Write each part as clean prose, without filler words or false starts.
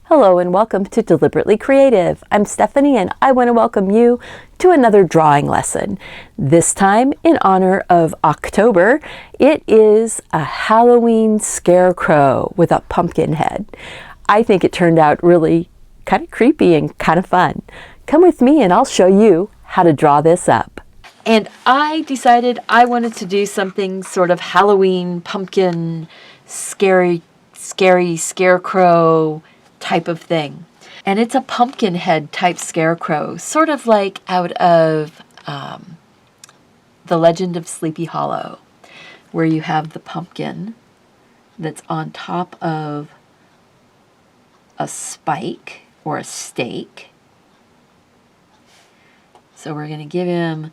Hello and welcome to Deliberately Creative. I'm Stephanie and I want to welcome you to another drawing lesson. This time in honor of October, it is a Halloween scarecrow with a pumpkin head. I think it turned out really kind of creepy and kind of fun. Come with me and I'll show you how to draw this up. And I decided I wanted to do something sort of Halloween pumpkin scary scarecrow type of thing. And it's a pumpkin head type scarecrow, sort of like out of The Legend of Sleepy Hollow, where you have the pumpkin that's on top of a spike or a stake. So we're going to give him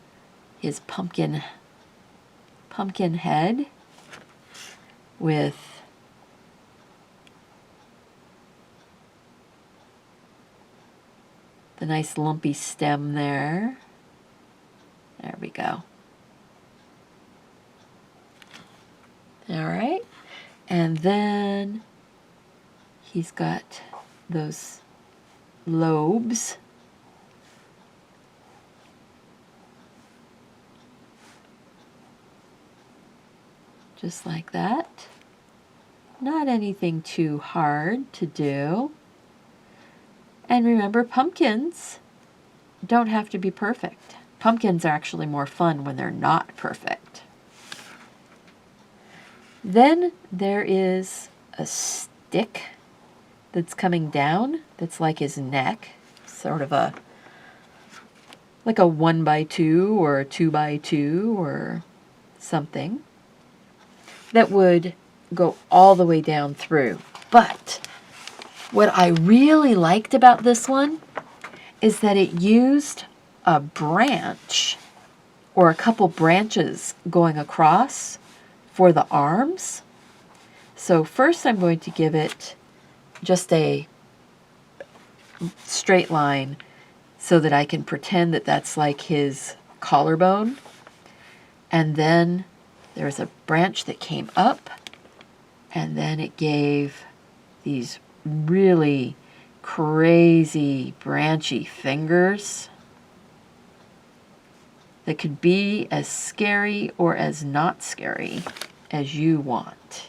his pumpkin head with the nice lumpy stem there. There we go. All right. And then he's got those lobes. Just like that. Not anything too hard to do. And remember, pumpkins don't have to be perfect. Pumpkins are actually more fun when they're not perfect. Then there is a stick that's coming down that's like his neck, sort of like a 1x2 or a 2x2 or something that would go all the way down through. But what I really liked about this one is that it used a branch or a couple branches going across for the arms. So first I'm going to give it just a straight line so that I can pretend that that's like his collarbone. And then there's a branch that came up, and then it gave these really crazy branchy fingers that could be as scary or as not scary as you want.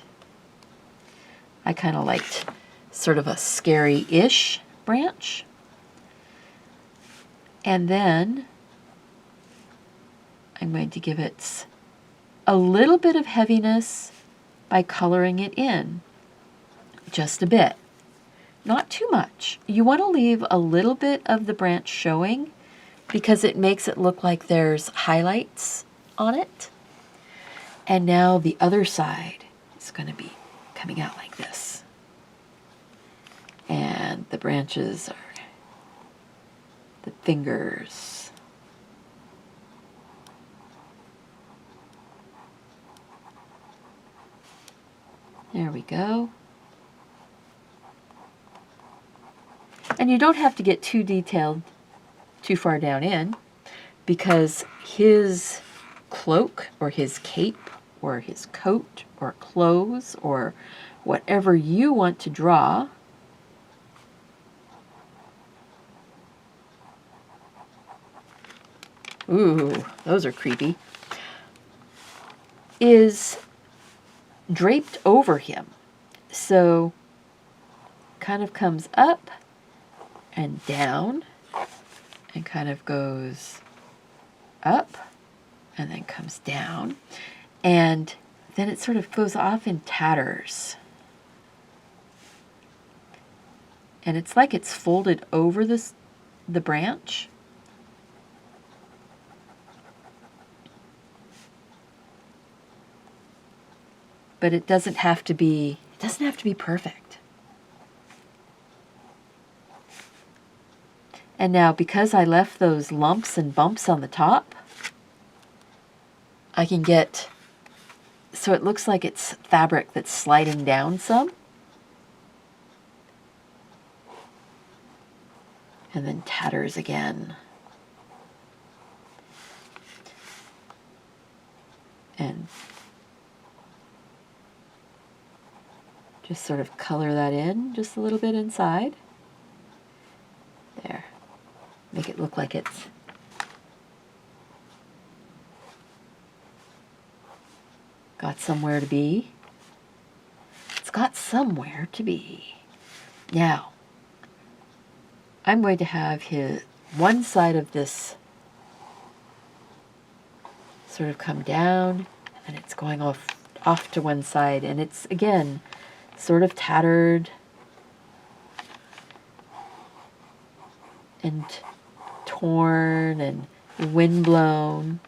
I kind of liked sort of a scary-ish branch. And then I'm going to give it a little bit of heaviness by coloring it in, just a bit. Not too much. You want to leave a little bit of the branch showing because it makes it look like there's highlights on it. And now the other side is going to be coming out like this. And the branches are the fingers. There we go. And you don't have to get too detailed too far down in, because his cloak or his cape or his coat or clothes or whatever you want to draw ooh, those are creepy, is draped over him. So kind of comes up and down and kind of goes up and then comes down, and then it sort of goes off in tatters. And it's like it's folded over the branch. But it doesn't have to be perfect. And now, because I left those lumps and bumps on the top, I can get, so it looks like it's fabric that's sliding down some. And then tatters again. And just sort of color that in just a little bit inside. look like it's got somewhere to be. It's got somewhere to be. Now, I'm going to have one side of this sort of come down, and it's going off to one side, and it's, again, sort of tattered and torn and windblown.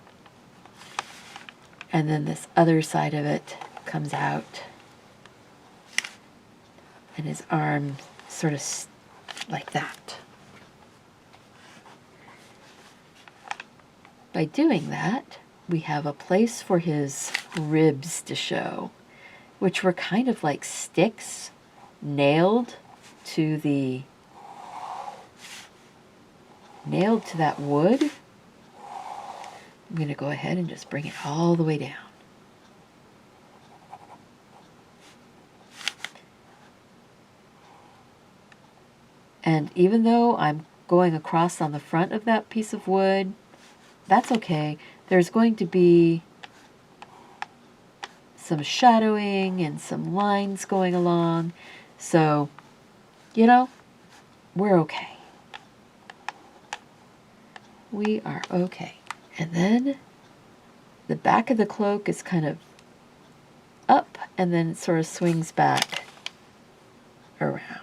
And then this other side of it comes out, and his arm sort of like that. By doing that, we have a place for his ribs to show, which were kind of like sticks nailed to that wood. I'm going to go ahead and just bring it all the way down. And even though I'm going across on the front of that piece of wood, that's okay. There's going to be some shadowing and some lines going along. So, you know, we're okay. We are okay. And then the back of the cloak is kind of up, and then it sort of swings back around.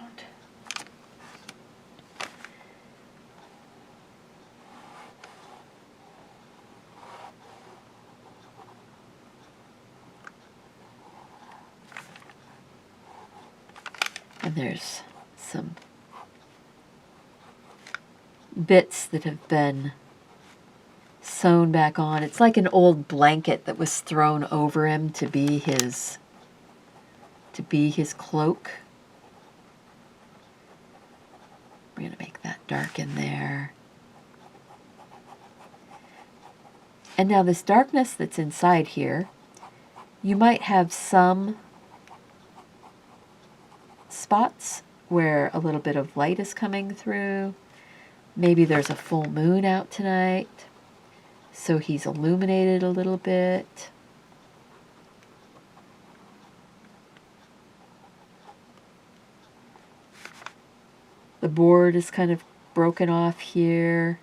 And there's some bits that have been sewn back on. It's like an old blanket that was thrown over him to be his cloak. We're going to make that dark in there. And now this darkness that's inside here, you might have some spots where a little bit of light is coming through. Maybe there's a full moon out tonight, so he's illuminated a little bit. The board is kind of broken off here.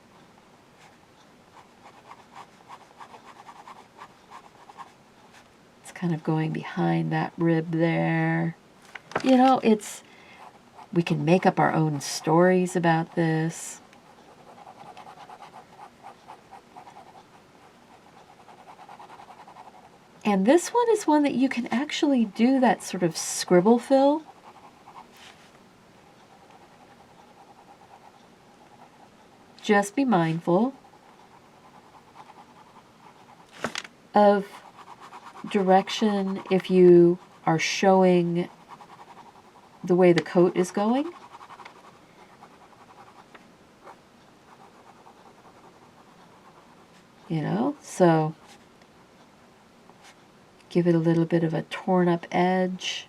It's kind of going behind that rib there. You know, we can make up our own stories about this. And this one is one that you can actually do that sort of scribble fill. Just be mindful of direction if you are showing the way the coat is going. You know, so give it a little bit of a torn up edge.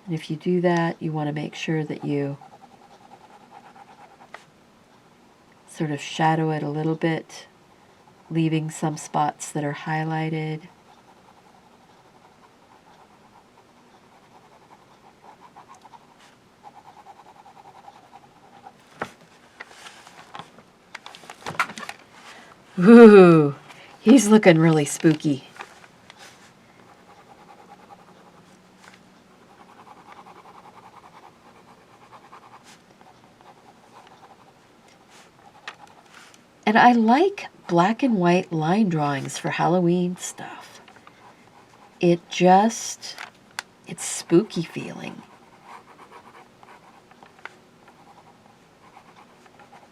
And if you do that, you want to make sure that you sort of shadow it a little bit, leaving some spots that are highlighted. Ooh, he's looking really spooky. And I like black and white line drawings for Halloween stuff. It's spooky feeling.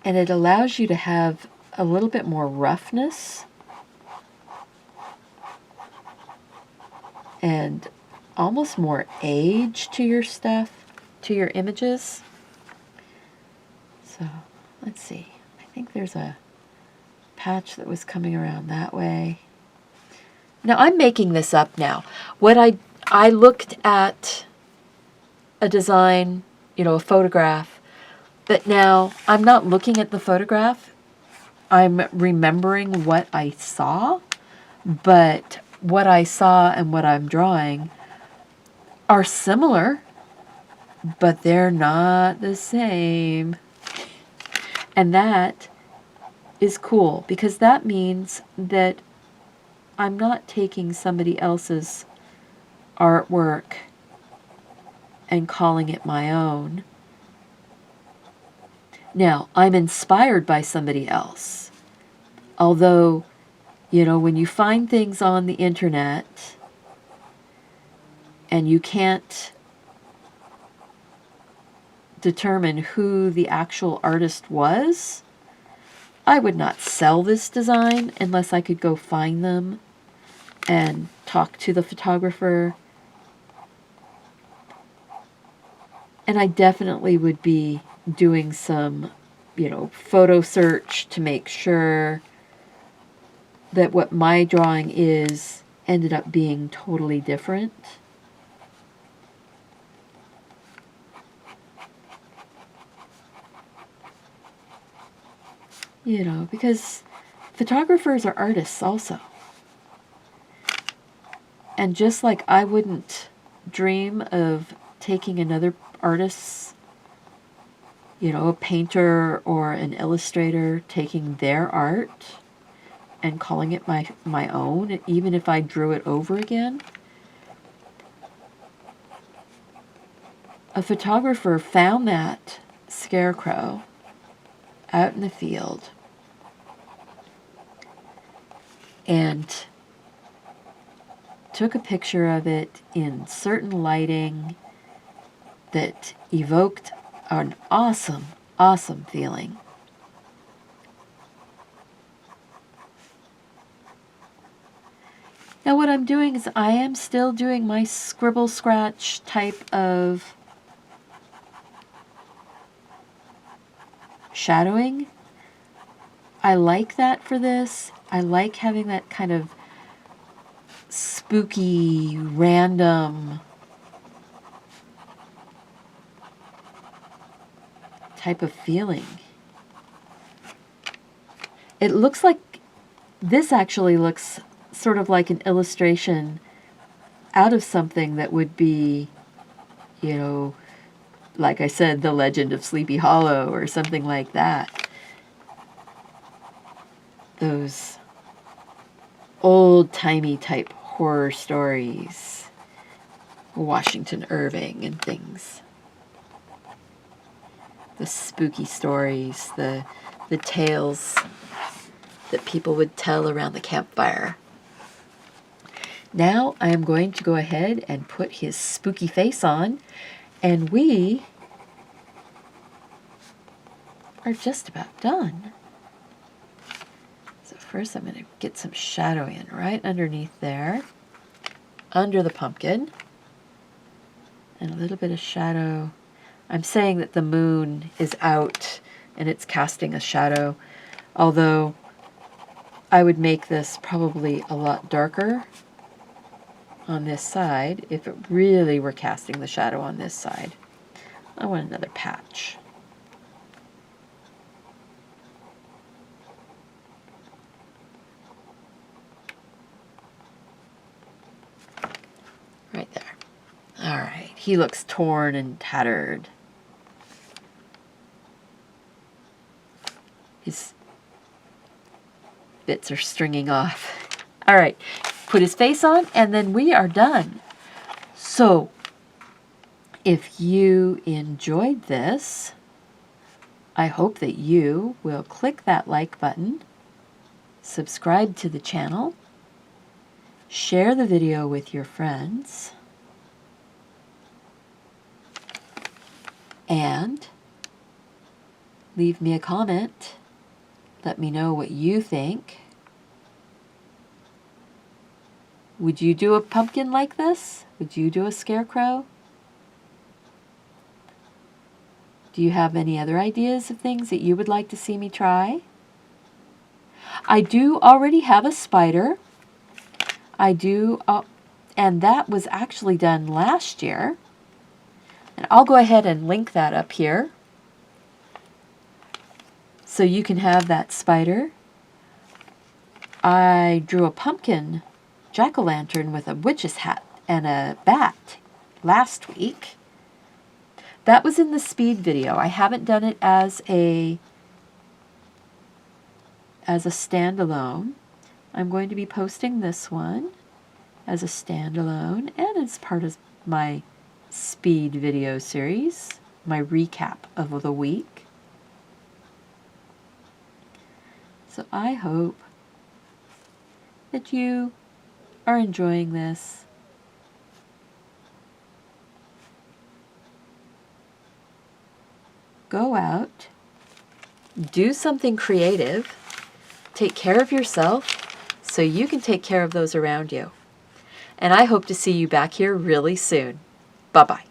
And it allows you to have a little bit more roughness and almost more age to your stuff, to your images. So let's see. I think there's a patch that was coming around that way. Now I'm making this up now. What I looked at a design, you know, a photograph But now I'm not looking at the photograph. I'm remembering what I saw, but what I saw and what I'm drawing are similar, but they're not the same. And that is cool because that means that I'm not taking somebody else's artwork and calling it my own. Now, I'm inspired by somebody else. Although, you know, when you find things on the internet and you can't determine who the actual artist was, I would not sell this design unless I could go find them and talk to the photographer. And I definitely would be doing some, you know, photo search to make sure that what my drawing is ended up being totally different. You know, because photographers are artists also. And just like I wouldn't dream of taking another artist's, you know, a painter or an illustrator, taking their art and calling it my own, even if I drew it over again. A photographer found that scarecrow out in the field and took a picture of it in certain lighting that evoked an awesome, awesome feeling. Now what I'm doing is I am still doing my scribble scratch type of shadowing. I like that for this. I like having that kind of spooky, random type of feeling. It looks like, this actually looks sort of like an illustration out of something that would be, you know, like I said, The Legend of Sleepy Hollow or something like that. Those old-timey type horror stories. Washington Irving and things. The spooky stories, the tales that people would tell around the campfire. Now I am going to go ahead and put his spooky face on, and we are just about done. So first I'm going to get some shadow in right underneath there, under the pumpkin, and a little bit of shadow. I'm saying that the moon is out and it's casting a shadow, although I would make this probably a lot darker on this side if it really were casting the shadow on this side. I want another patch. Right there. All right, he looks torn and tattered. His bits are stringing off. All right, put his face on, and then we are done. So, if you enjoyed this, I hope that you will click that like button, subscribe to the channel, share the video with your friends, and leave me a comment. Let me know what you think. Would you do a pumpkin like this? Would you do a scarecrow? Do you have any other ideas of things that you would like to see me try? I do already have a spider. I do, and that was actually done last year. And I'll go ahead and link that up here. So you can have that spider. I drew a pumpkin jack-o'-lantern with a witch's hat and a bat last week. That was in the speed video. I haven't done it as a standalone. I'm going to be posting this one as a standalone and as part of my speed video series, my recap of the week. So I hope that you are enjoying this. Go out, do something creative, take care of yourself so you can take care of those around you. And I hope to see you back here really soon. Bye-bye.